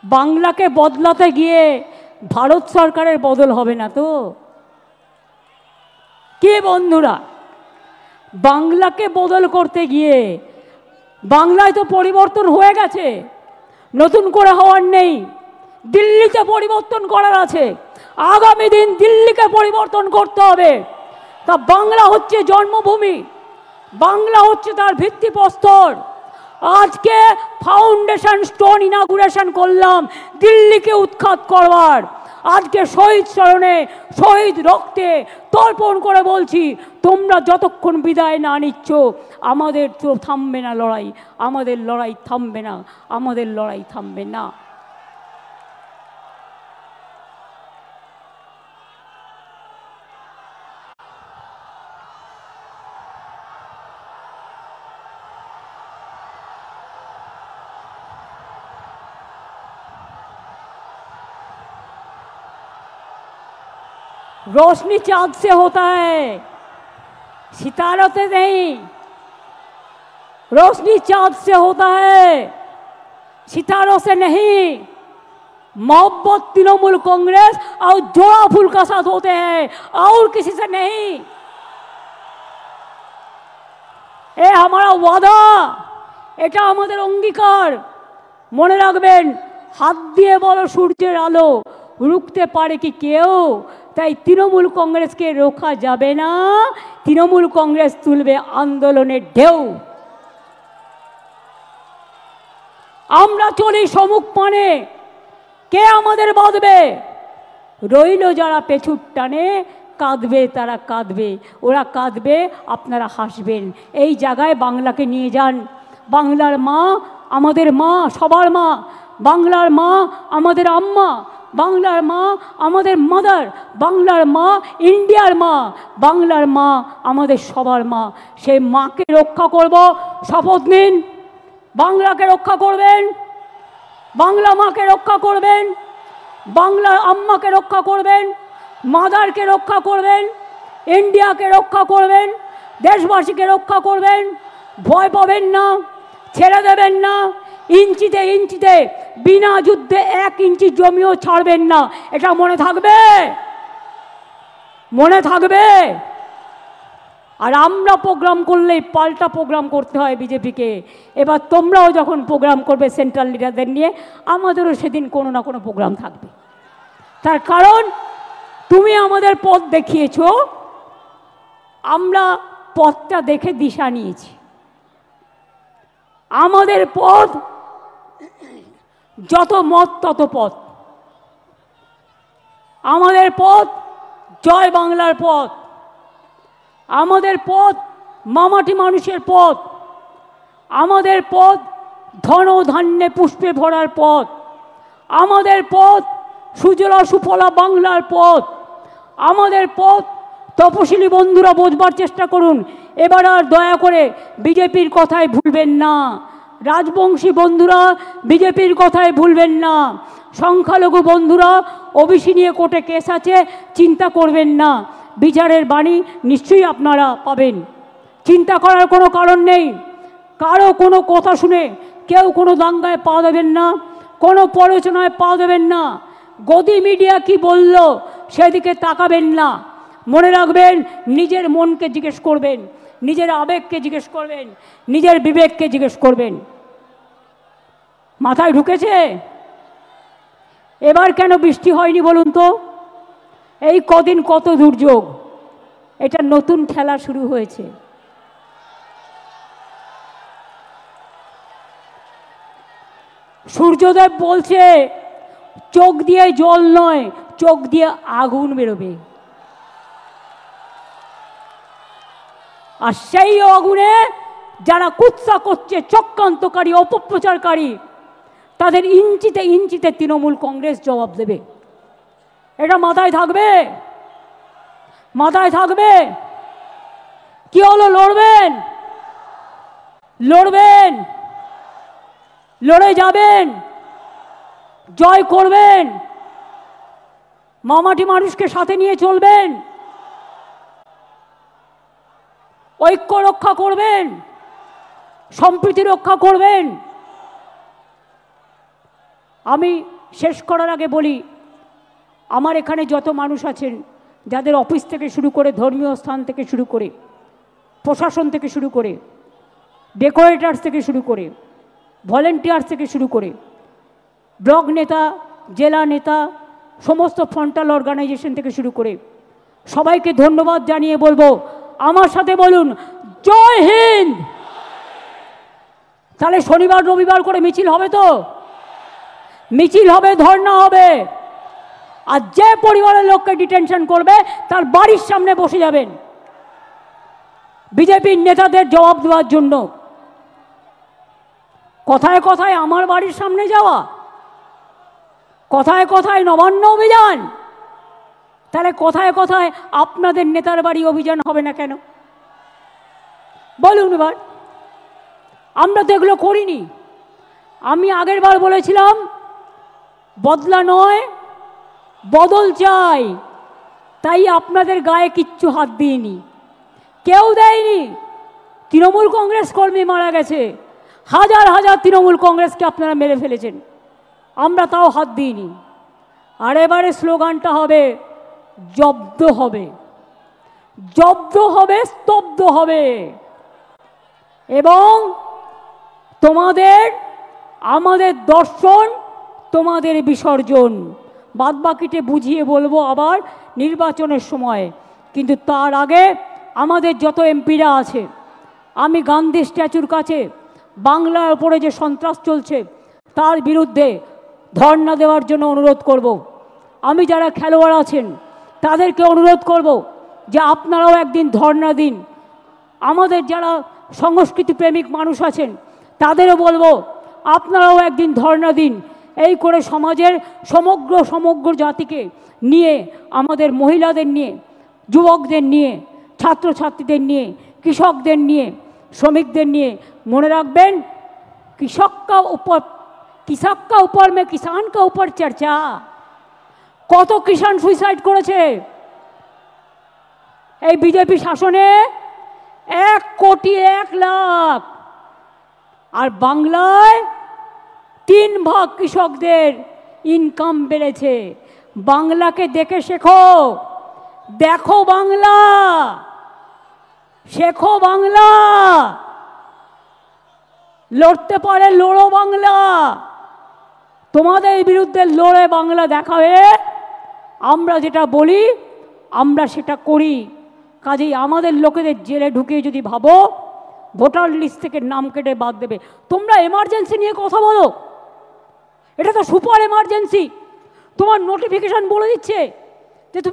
বাংলাকে বদলাতে গিয়ে ভারত সরকারের বদল হবে না তো? কে বন্ধুরা, বাংলাকে বদল করতে গিয়ে বাংলায় তো পরিবর্তন হয়ে গেছে, নতুন করে হওয়ার নেই। দিল্লিতে পরিবর্তন করার আছে, আগামী দিন দিল্লিকে পরিবর্তন করতে হবে। তা বাংলা হচ্ছে জন্মভূমি, বাংলা হচ্ছে তার ভিত্তিপ্রস্তর। আজকে ফাউন্ডেশন স্টোন ইনাগুরেশন করলাম দিল্লিকে উৎখাত করবার। আজকে শহীদ স্মরণে শহীদ রক্তে তর্পণ করে বলছি, তোমরা যতক্ষণ বিদায় না নিচ্ছ আমাদের তো থামবে না লড়াই, আমাদের লড়াই থামবে না, আমাদের লড়াই থামবে না। रोशनी चांद से होता है, सितारों से नहीं। रोशनी चांद से होता है, सितारों से नहीं। मोहब्बत तृणमूल कांग्रेस और जोड़ा फूल का साथ होते हैं और किसी से नहीं। ये हमारा वादा, এটা আমাদের অঙ্গীকার। মনে রাখবেন, হাত দিয়ে বলো সূর্যের আলো, রুখতে পারে কি কেউ? তাই তৃণমূল কংগ্রেসকে রোখা যাবে না, তৃণমূল কংগ্রেস তুলবে আন্দোলনের ঢেউ। আমরা চলি সমুখ পানে, কে আমাদের বাঁধবে? রইল যারা পেছুর টানে, কাঁদবে তারা কাঁদবে, ওরা কাঁদবে আপনারা হাসবেন। এই জায়গায় বাংলাকে নিয়ে যান। বাংলার মা আমাদের মা, সবার মা। বাংলার মা আমাদের আম্মা, বাংলার মা আমাদের মাদার, বাংলার মা ইন্ডিয়ার মা, বাংলার মা আমাদের সবার মা। সেই মাকে রক্ষা করব, শপথ নিন। বাংলাকে রক্ষা করবেন, বাংলা মাকে রক্ষা করবেন, বাংলার আম্মাকে রক্ষা করবেন, মাদারকে রক্ষা করবেন, ইন্ডিয়াকে রক্ষা করবেন, দেশবাসীকে রক্ষা করবেন। ভয় পাবেন না, ছেড়ে দেবেন না। ইঞ্চিতে ইঞ্চিতে, বিনা যুদ্ধে 1 ইঞ্চি জমিও ছাড়বেন না। এটা মনে থাকবে, মনে থাকবে। আর আমরা প্রোগ্রাম করলেই পাল্টা প্রোগ্রাম করতে হয় বিজেপিকে। এবার তোমরাও যখন প্রোগ্রাম করবে সেন্ট্রাল লিডারদের নিয়ে, আমাদেরও সেদিন কোনো না কোনো প্রোগ্রাম থাকবে। তার কারণ তুমি আমাদের পথ দেখিয়েছ, আমরা পথটা দেখে দিশা নিয়েছি। আমাদের পথ যত মত তত পথ, আমাদের পথ জয় বাংলার পথ, আমাদের পথ মামাটি মানুষের পথ, আমাদের পথ ধন ধান্যে পুষ্পে ভরার পথ, আমাদের পথ সুজলা সুফলা বাংলার পথ, আমাদের পথ। তপশিলি বন্ধুরা বোঝবার চেষ্টা করুন, এবার আর দয়া করে বিজেপির কথায় ভুলবেন না। রাজবংশী বন্ধুরা বিজেপির কথায় ভুলবেন না। সংখ্যালঘু বন্ধুরা, ওবিসি নিয়ে কোর্টে কেস আছে, চিন্তা করবেন না। বিচারের বাণী নিশ্চয়ই আপনারা পাবেন, চিন্তা করার কোনো কারণ নেই। কারো কোনো কথা শুনে কেউ কোনো দাঙ্গায় পা দেবেন না, কোনো প্ররোচনায় পা দেবেন না। গদি মিডিয়া কি বলল সেদিকে তাকাবেন না। মনে রাখবেন, নিজের মনকে জিজ্ঞেস করবেন, নিজের আবেগকে জিজ্ঞেস করবেন, নিজের বিবেককে জিজ্ঞেস করবেন। মাথায় ঢুকেছে? এবার কেন বৃষ্টি হয়নি বলুন তো? এই কদিন কত দুর্যোগ, এটা নতুন খেলা শুরু হয়েছে। সূর্যদেব বলছে চোখ দিয়ে জল নয়, চোখ দিয়ে আগুন বেরোবে। আর সেই আগুনে যারা কুৎসা করছে, চক্রান্তকারী, অপপ্রচারকারী, তাদের ইঞ্চিতে ইঞ্চিতে তৃণমূল কংগ্রেস জবাব দেবে। এটা মাথায় থাকবে, মাথায় থাকবে। কি হলো? লড়বেন, লড়বেন, লড়ে যাবেন, জয় করবেন, মামাটি মানুষকে সাথে নিয়ে চলবেন, ঐক্য রক্ষা করবেন, সম্প্রীতি রক্ষা করবেন। আমি শেষ করার আগে বলি, আমার এখানে যত মানুষ আছেন, যাদের অফিস থেকে শুরু করে, ধর্মীয় স্থান থেকে শুরু করে, প্রশাসন থেকে শুরু করে, ডেকোরেটার্স থেকে শুরু করে, ভলেন্টিয়ার্স থেকে শুরু করে, ব্লক নেতা, জেলা নেতা, সমস্ত ফ্রন্টাল অর্গানাইজেশন থেকে শুরু করে সবাইকে ধন্যবাদ জানিয়ে বলবো, আমার সাথে বলুন জয় হিন্দ। তাহলে শনিবার রবিবার করে মিছিল হবে তো? মিছিল হবে, ধর্ণা হবে। আর যে পরিবারের লোককে ডিটেনশন করবে তার বাড়ির সামনে বসে যাবেন বিজেপির নেতাদের জবাব দেওয়ার জন্য। কথায় কথায় আমার বাড়ির সামনে যাওয়া, কথায় কথায় নবান্ন অভিযান, তাহলে কথায় কথায় আপনাদের নেতার বাড়ি অভিযান হবে না কেন? বলুন এবার। আমরা তো এগুলো করিনি। আমি আগের বার বলেছিলাম বদলা নয়, বদল চাই, তাই আপনাদের গায়ে কিচ্ছু হাত দিইনি, কেউ দেয়নি। তৃণমূল কংগ্রেস কর্মী মারা গেছে, হাজার হাজার তৃণমূল কংগ্রেসকে আপনারা মেরে ফেলেছেন, আমরা তাও হাত দিইনি। আর এবারে স্লোগানটা হবে জব্দ হবে, জব্দ হবে, স্তব্ধ হবে। এবং তোমাদের আমাদের দর্শন, তোমাদের বিসর্জন, বাদবাকিতে বুঝিয়ে বলবো আবার নির্বাচনের সময়। কিন্তু তার আগে আমাদের যত এমপিরা আছে, আমি গান্ধী স্ট্যাচুর কাছে বাংলার ওপরে যে সন্ত্রাস চলছে তার বিরুদ্ধে ধর্ণা দেওয়ার জন্য অনুরোধ করব। আমি যারা খেলোয়াড় আছেন তাদেরকে অনুরোধ করব যে আপনারাও একদিন ধর্ণা দিন। আমাদের যারা সংস্কৃতি প্রেমিক মানুষ আছেন তাদেরও বলবো আপনারাও একদিন ধর্ণা দিন। এই করে সমাজের সমগ্র জাতিকে নিয়ে, আমাদের মহিলাদের নিয়ে, যুবকদের নিয়ে, ছাত্রছাত্রীদের নিয়ে, কৃষকদের নিয়ে, শ্রমিকদের নিয়ে, মনে রাখবেন কৃষক কা উপর में किसान का ऊपर चर्चा। কত কিষাণ সুইসাইড করেছে এই বিজেপি শাসনে? 1,01,00,000। আর বাংলায় 3 ভাগ কৃষকদের ইনকাম বেড়েছে। বাংলাকে দেখে শেখো, দেখো বাংলা, শেখো বাংলা। লড়তে পারে লড়ো বাংলা। তোমাদের বিরুদ্ধে লড়ে বাংলা দেখাবে। আমরা যেটা বলি আমরা সেটা করি। কাজেই আমাদের লোকেদের জেলে ঢুকিয়ে যদি ভাবো ভোটার লিস্ট থেকে নাম কেটে বাদ দেবে, তোমরা এমার্জেন্সি নিয়ে কথা বলো, এটা তো সুপার এমার্জেন্সি। তোমার নোটিফিকেশন বলে দিচ্ছে যে তুমি